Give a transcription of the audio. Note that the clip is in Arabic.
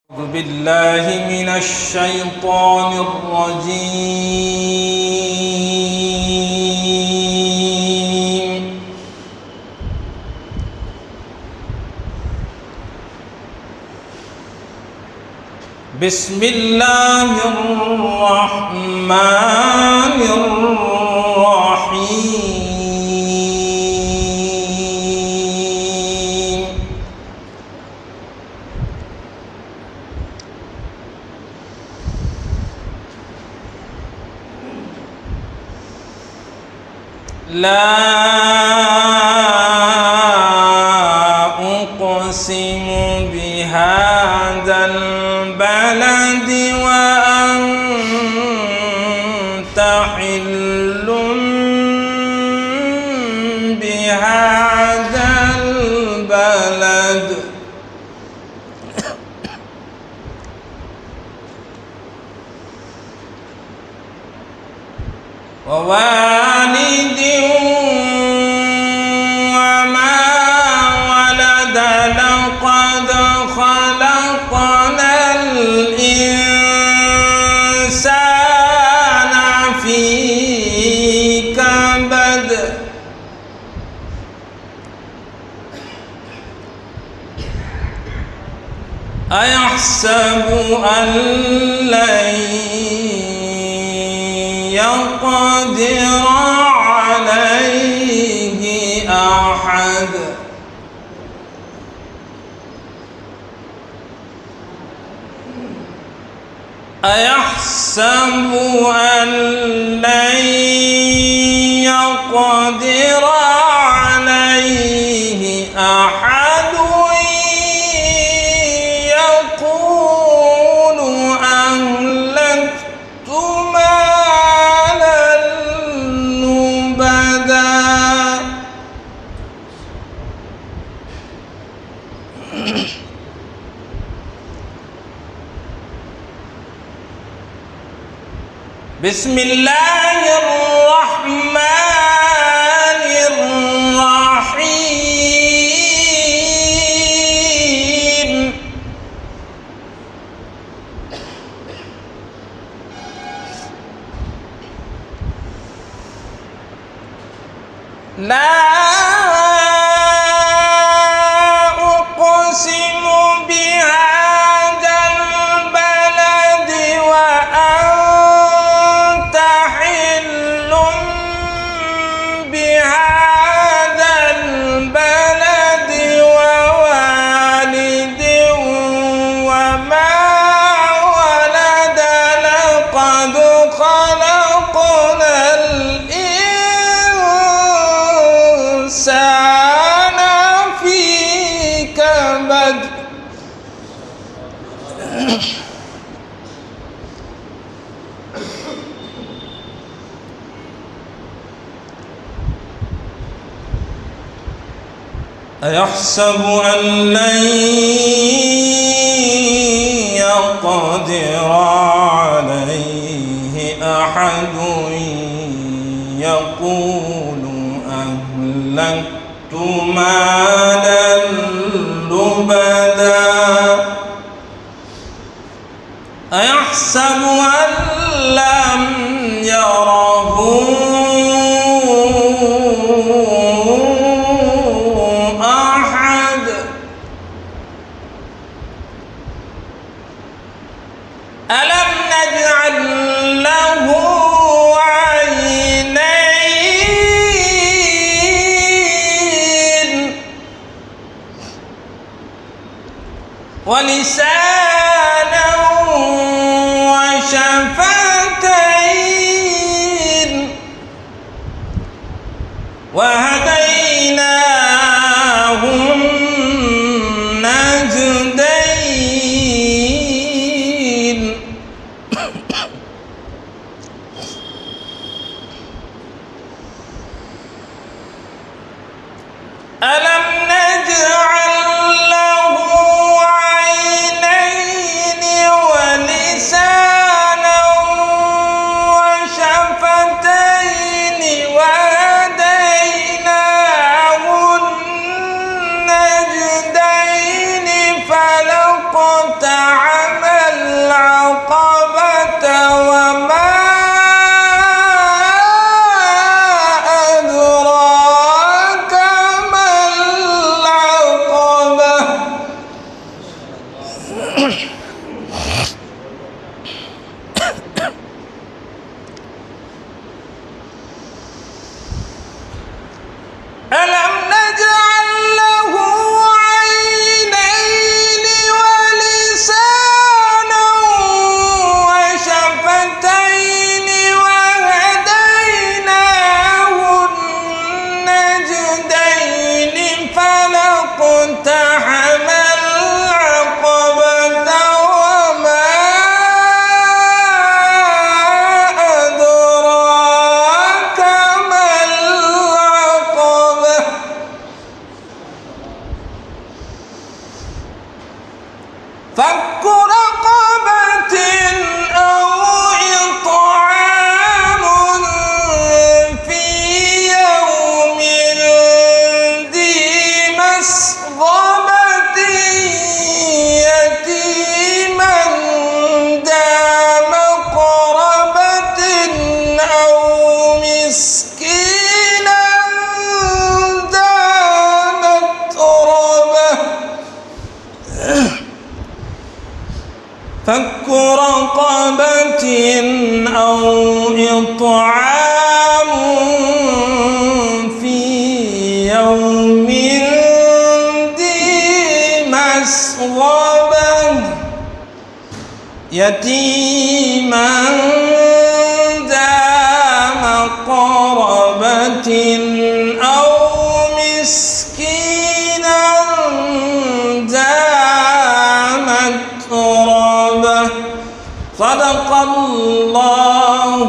أعوذ بالله من الشيطان الرجيم. بسم الله الرحمن الرحيم. لا أقسم بهذا البلد وأنت حل بهذا البلد ووالد وما ولد لقد خلقنا الإنسان في كبد أيحسب أن لن يقدر عليه أحد أيحسب أن لن يقدر عليه أحد يقول أهلكت مالا لبدا بسم الله الرحمن الرحيم. لا أقسم بهذا البلد وأنت حل بهذا البلد ووالد وما ولد لقد خلقنا الإنسان في كبد أيحسب أن لن يقدر عليه أحد يقول أهلكت مالا لبدا أيحسب أن لم يره أحد ألم نجعل له عينين ولسانا وشفتين وهديناه النجدين ألم نجعل له عينين ولسانا وشفتين وهديناه ألم نجعل له عينين ولسانا وشفتين وهديناه النجدين فلاقتحم العقبة وما أدراك ما العقبة فك رقبة أو إطعام في يوم ذي مسغبة يتيما ذا مقربة أو مسكينا ذا متربة فك رقبة أو إطعام في يوم ذي مسغبة يتيما ذا مقربة أو مسكينا ذا متربة صدق الله